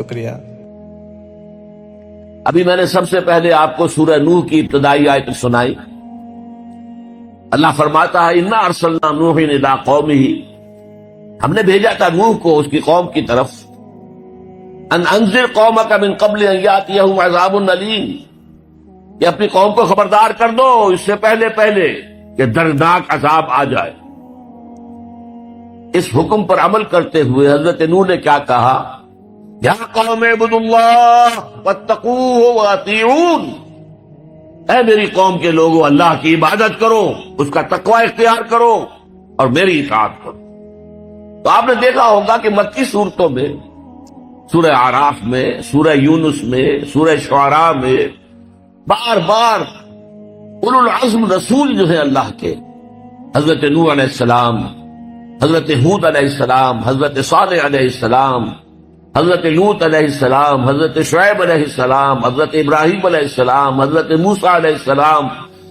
شکریہ۔ ابھی میں نے سب سے پہلے آپ کو سورہ نوح کی ابتدائی آیت سنائی۔ اللہ فرماتا ہے انا ارسلنا نوح الی قومہ، ہم نے بھیجا تھا نوح کو اس کی قوم کی طرف، ان انذر قومک من قبل ان یاتیہم عذاب علیم، کہ اپنی قوم کو خبردار کر دو اس سے پہلے کہ دردناک عذاب آ جائے۔ اس حکم پر عمل کرتے ہوئے حضرت نوح نے کیا کہا؟ یا قوم اعبدوا اللہ واتقوہ واطیعون، اے میری قوم کے لوگوں اللہ کی عبادت کرو، اس کا تقوی اختیار کرو اور میری اطاعت کرو۔ تو آپ نے دیکھا ہوگا کہ مکی صورتوں میں، سورہ اعراف میں، سورہ یونس میں، سورہ شعراء میں بار بار اولو العزم رسول جو ہے اللہ کے، حضرت نوح علیہ السلام، حضرت ہود علیہ السلام، حضرت صالح علیہ السلام، حضرت لوط علیہ السلام، حضرت شعیب علیہ السلام، حضرت ابراہیم علیہ السلام، حضرت موسیٰ علیہ السلام،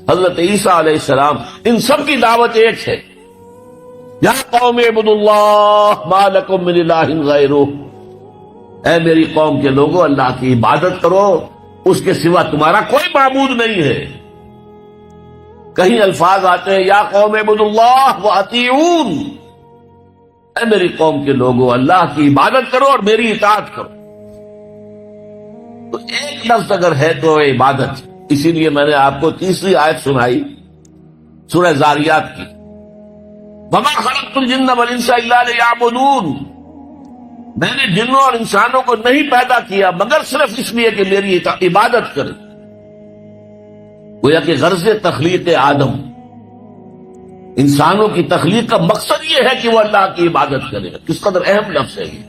حضرت عیسیٰ علیہ السلام، ان سب کی دعوت ایک ہے، یا قوم اعبدوا اللہ ما لکم من الہ غیرہ، اے میری قوم کے لوگوں اللہ کی عبادت کرو، اس کے سوا تمہارا کوئی معبود نہیں ہے۔ کہیں الفاظ آتے ہیں یا قوم اعبدوا اللہ واطیعون، اے میری قوم کے لوگوں اللہ کی عبادت کرو اور میری اطاعت کرو۔ تو ایک لفظ اگر ہے تو عبادت، اسی لیے میں نے آپ کو تیسری آیت سنائی سورہ زاریات کی، وما خلقت الجن والانس الا لیعبدون، میں نے جنوں اور انسانوں کو نہیں پیدا کیا مگر صرف اس لیے کہ میری عبادت کریں۔ گویا کہ غرض تخلیق آدم، انسانوں کی تخلیق کا مقصد یہ ہے کہ وہ اللہ کی عبادت کرے۔ کس قدر اہم لفظ ہے یہ۔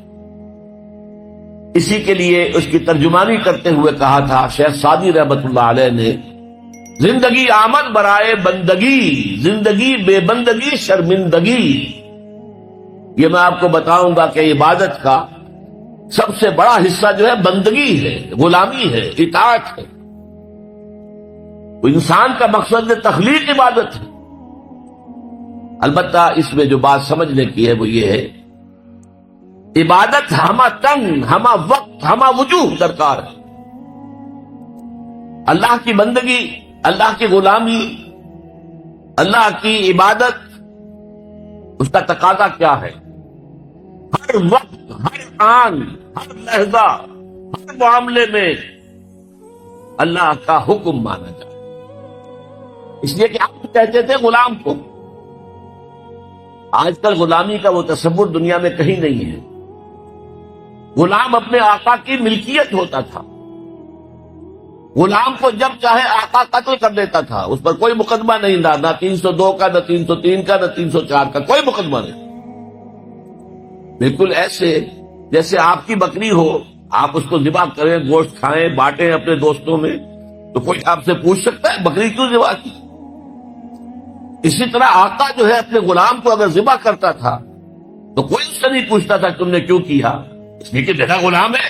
اسی کے لیے اس کی ترجمانی کرتے ہوئے کہا تھا شیخ سعدی رحمۃ اللہ علیہ نے، زندگی آمد برائے بندگی، زندگی بے بندگی شرمندگی۔ یہ میں آپ کو بتاؤں گا کہ عبادت کا سب سے بڑا حصہ جو ہے بندگی ہے، غلامی ہے، اطاعت ہے۔ انسان کا مقصد تخلیق عبادت ہے۔ البتہ اس میں جو بات سمجھنے کی ہے وہ یہ ہے، عبادت ہمہ تن، ہمہ وقت، ہمہ وجوہ درکار ہے۔ اللہ کی بندگی، اللہ کی غلامی، اللہ کی عبادت، اس کا تقاضا کیا ہے؟ ہر وقت، ہر آن، ہر لحظہ، ہر معاملے میں اللہ کا حکم مانا جائے۔ اس لیے کہ آپ کہتے تھے غلام کو، آج کل غلامی کا وہ تصور دنیا میں کہیں نہیں ہے۔ غلام اپنے آقا کی ملکیت ہوتا تھا، غلام کو جب چاہے آقا قتل کر دیتا تھا، اس پر کوئی مقدمہ نہیں تھا، نہ 302 کا، نہ 303 کا، نہ 304 کا، کوئی مقدمہ نہیں۔ بالکل ایسے جیسے آپ کی بکری ہو، آپ اس کو ذبح کریں، گوشت کھائیں، بانٹیں اپنے دوستوں میں، تو کوئی آپ سے پوچھ سکتا ہے بکری کیوں ذبح کی؟ اسی طرح آقا جو ہے اپنے غلام کو اگر ذبح کرتا تھا تو کوئی اس سے نہیں پوچھتا تھا تم نے کیوں کیا، اس لیے کہ میرا غلام ہے،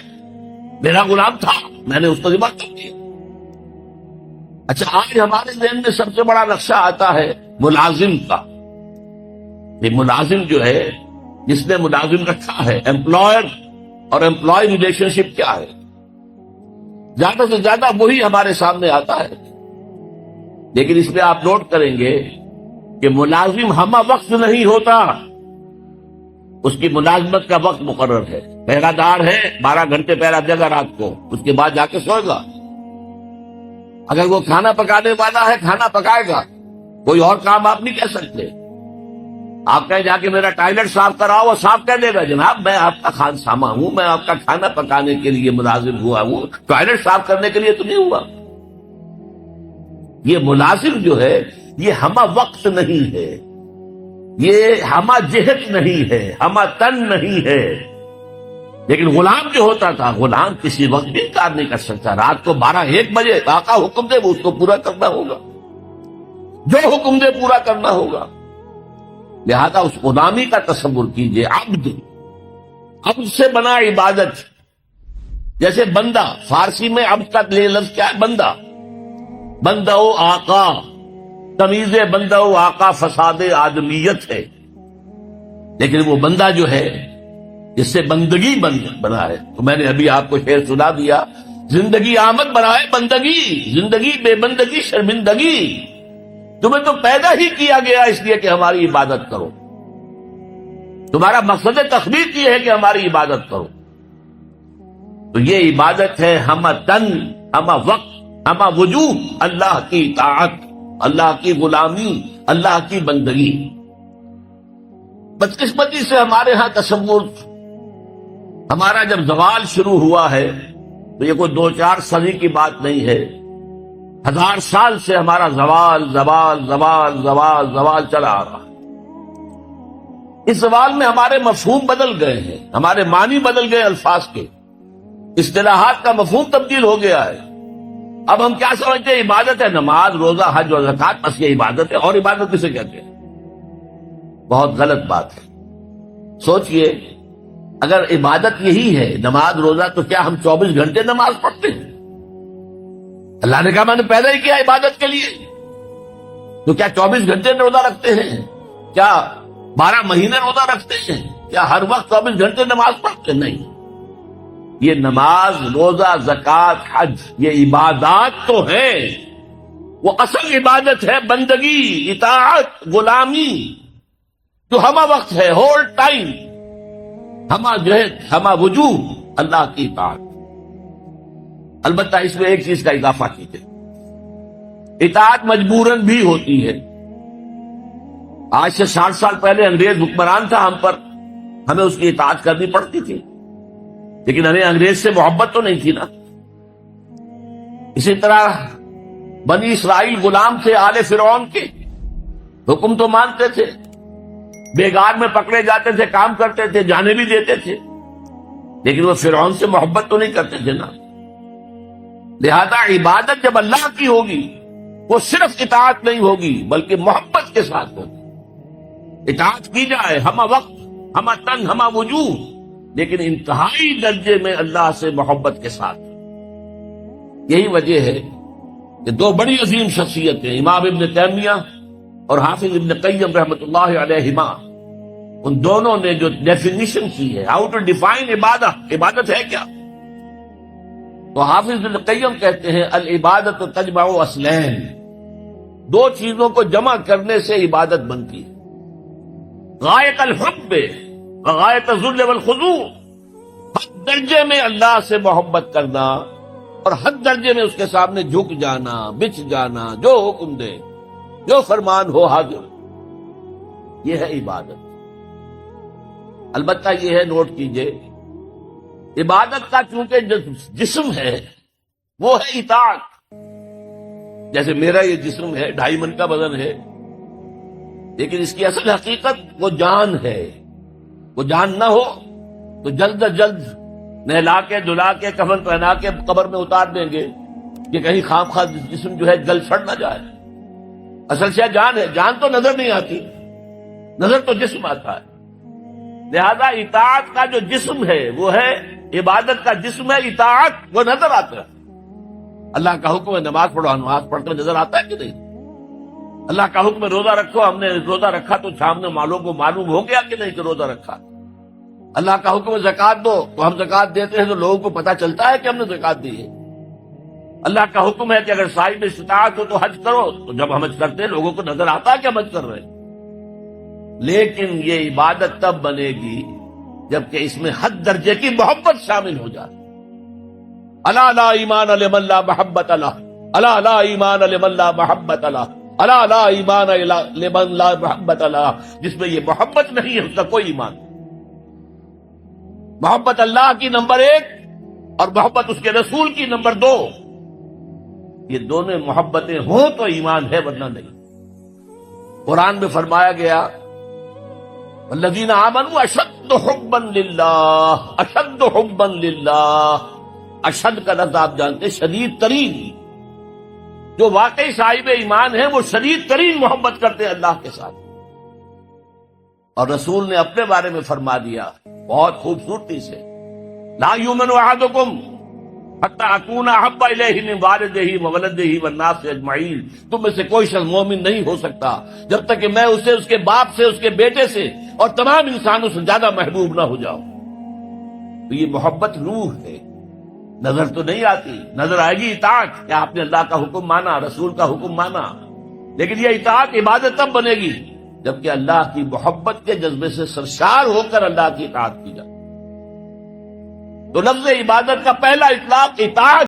میرا غلام تھا، میں نے اس کو ذبح کر دیا۔ اچھا، آج ہمارے ذہن میں سب سے بڑا نقشہ آتا ہے ملازم کا۔ یہ ملازم جو ہے، جس نے ملازم رکھا ہے، امپلائر اور امپلائی ریلیشن شپ کیا ہے، زیادہ سے زیادہ وہی ہمارے سامنے آتا ہے۔ لیکن اس میں آپ نوٹ کریں گے کہ ملازم ہمہ وقت نہیں ہوتا، اس کی ملازمت کا وقت مقرر ہے۔ پہرہ دار ہے، 12 گھنٹے پہرہ دے گا رات کو، اس کے بعد جا کے سوئے گا۔ اگر وہ کھانا پکانے والا ہے، کھانا پکائے گا، کوئی اور کام آپ نہیں کہہ سکتے۔ آپ کہیں جا کے میرا ٹوائلٹ صاف کراؤ، وہ صاف کہہ دے گا جناب میں آپ کا خانسامہ ہوں، میں آپ کا کھانا پکانے کے لیے ملازم ہوا ہوں، ٹوائلٹ صاف کرنے کے لیے تو نہیں ہوا۔ یہ ملازم جو ہے یہ ہمہ وقت نہیں ہے، یہ ہمہ جہت نہیں ہے، ہمہ تن نہیں ہے۔ لیکن غلام جو ہوتا تھا، غلام کسی وقت بھی انکار نہیں کر سکتا۔ رات کو 12-1 بجے آقا حکم دے وہ اس کو پورا کرنا ہوگا، جو حکم دے پورا کرنا ہوگا۔ لہذا اس غلامی کا تصور کیجئے، عبد سے بنا عبادت، جیسے بندہ، فارسی میں عبد کا لفظ کیا ہے؟ بندہ، بندہ و آقا، تمیز بندہ و آقا فساد آدمیت ہے۔ لیکن وہ بندہ جو ہے جس سے بندگی بنا ہے. تو میں نے ابھی آپ کو شعر سنا دیا، زندگی آمد بنائے بندگی، زندگی بے بندگی شرمندگی. تمہیں تو پیدا ہی کیا گیا اس لیے کہ ہماری عبادت کرو. تمہارا مقصد تخلیق یہ ہے کہ ہماری عبادت کرو. تو یہ عبادت ہے ہم تن، ہم وقت، ہم وجود، اللہ کی اطاعت، اللہ کی غلامی، اللہ کی بندگی. بدقسمتی سے ہمارے ہاں تصور، ہمارا جب زوال شروع ہوا ہے تو یہ کوئی 2-4 صدی کی بات نہیں ہے، 1000 سال سے ہمارا زوال زوال زوال زوال زوال چلا آ رہا ہے. اس زوال میں ہمارے مفہوم بدل گئے ہیں، ہمارے معنی بدل گئے، الفاظ کے اصطلاحات کا مفہوم تبدیل ہو گیا ہے. اب ہم کیا سمجھتے ہیں؟ عبادت ہے نماز، روزہ، حج اور زکوٰۃ، بس یہ عبادت ہے. اور عبادت کسے کہتے ہیں؟ بہت غلط بات ہے. سوچئے، اگر عبادت یہی ہے نماز روزہ، تو کیا ہم 24 گھنٹے نماز پڑھتے ہیں؟ اللہ نے کہا میں نے پیدا ہی کیا عبادت کے لیے. تو کیا 24 گھنٹے روزہ رکھتے ہیں؟ کیا 12 مہینے روزہ رکھتے ہیں؟ کیا ہر وقت 24 گھنٹے نماز پڑھتے؟ نہیں. یہ نماز، روزہ، زکوٰۃ، حج، یہ عبادات تو ہیں. وہ اصل عبادت ہے بندگی، اطاعت، غلامی، جو ہمہ وقت ہے، ہول ٹائم، ہمہ جہد، ہمہ وجود، اللہ کی اطاعت. البتہ اس میں ایک چیز کا اضافہ کیجیے، اطاعت مجبوراً بھی ہوتی ہے. آج سے 60 سال پہلے انگریز حکمران تھا ہم پر، ہمیں اس کی اطاعت کرنی پڑتی تھی، لیکن ہمیں انگریز سے محبت تو نہیں تھی نا. اسی طرح بنی اسرائیل غلام تھے آل فرعون کے، حکم تو مانتے تھے، بیگار میں پکڑے جاتے تھے، کام کرتے تھے، جانے بھی دیتے تھے، لیکن وہ فرعون سے محبت تو نہیں کرتے تھے نا. لہذا عبادت جب اللہ کی ہوگی، وہ صرف اطاعت نہیں ہوگی بلکہ محبت کے ساتھ ہوگی. اطاعت کی جائے ہمہ وقت، ہمہ تن، ہمہ وجود، لیکن انتہائی درجے میں اللہ سے محبت کے ساتھ. یہی وجہ ہے کہ 2 بڑی عظیم شخصیتیں، امام ابن تیمیہ اور حافظ ابن قیم رحمۃ اللہ علیہما، ان دونوں نے جو ڈیفینیشن کی ہے، ہاؤ ٹو ڈیفائن عبادت، عبادت ہے کیا، تو حافظ ابن قیم کہتے ہیں العبادت تجمع اصلین، 2 چیزوں کو جمع کرنے سے عبادت بنتی ہے. غایت الحب غایت الذل والخضوع، حد درجے میں اللہ سے محبت کرنا اور حد درجے میں اس کے سامنے جھک جانا، بچھ جانا، جو حکم دے، جو فرمان ہو حاضر، یہ ہے عبادت. البتہ یہ ہے، نوٹ کیجئے، عبادت کا چونکہ جسم ہے وہ ہے اطاعت. جیسے میرا یہ جسم ہے، 2.5 من کا وزن ہے، لیکن اس کی اصل حقیقت وہ جان ہے. وہ جان نہ ہو تو جلد از جلد نہلا کے دھلا کے کفن پہنا کے قبر میں اتار دیں گے کہ کہیں خام خواہ جسم جو ہے جل سڑ نہ جائے. اصل سے جان ہے، جان تو نظر نہیں آتی، نظر تو جسم آتا ہے. لہذا اطاعت کا جو جسم ہے وہ ہے، عبادت کا جسم ہے اطاعت، وہ نظر آتا ہے. اللہ کا حکم ہے نماز پڑھو، نماز پڑھتے نظر آتا ہے کہ نہیں؟ اللہ کا حکم ہے روزہ رکھو، ہم نے روزہ رکھا تو سامنے والوں کو معلوم ہو گیا کہ نہیں کہ روزہ رکھا. اللہ کا حکم ہے زکوٰۃ دو، تو ہم زکوٰۃ دیتے ہیں تو لوگوں کو پتہ چلتا ہے کہ ہم نے زکوٰۃ دی ہے. اللہ کا حکم ہے کہ اگر صاحب استطاعت ہو تو حج کرو، تو جب ہم حج کرتے ہیں لوگوں کو نظر آتا ہے کہ ہم حج کر رہے ہیں. لیکن یہ عبادت تب بنے گی جبکہ اس میں حد درجے کی محبت شامل ہو جائے. الا لا ایمان لمن لا محبت له، الا لا ایمان لمن لا محبت له، الا لا ایمان لمن لا محبت له. جس میں یہ محبت نہیں ہے اس کا کوئی ایمان نہیں. محبت اللہ کی نمبر 1 اور محبت اس کے رسول کی نمبر 2. یہ دونوں محبتیں ہوں تو ایمان ہے، ورنہ نہیں. قرآن میں فرمایا گیا والذین آمنوا اشد حبا للہ، اشد حبا للہ. اشد کا لفظ آپ جانتے ہیں، شدید ترین. جو واقعی صاحب ایمان ہے وہ شدید ترین محبت کرتے ہیں اللہ کے ساتھ. اور رسول نے اپنے بارے میں فرما دیا بہت خوبصورتی سے، لا یؤمن احدکم حتی اکون احب الیہ من والدہ وولدہ والناس اجمعین. تم میں سے کوئی شخص مومن نہیں ہو سکتا جب تک کہ میں اسے، اس کے باپ سے، اس کے بیٹے سے اور تمام انسانوں سے زیادہ محبوب نہ ہو جاؤں. تو یہ محبت روح ہے، نظر تو نہیں آتی، نظر آئے گی اطاعت کہ آپ نے اللہ کا حکم مانا، رسول کا حکم مانا، لیکن یہ اطاعت عبادت تب بنے گی جبکہ اللہ کی محبت کے جذبے سے سرشار ہو کر اللہ کی اطاعت کی جائے۔ تو لفظ عبادت کا پہلا اطلاق اطاعت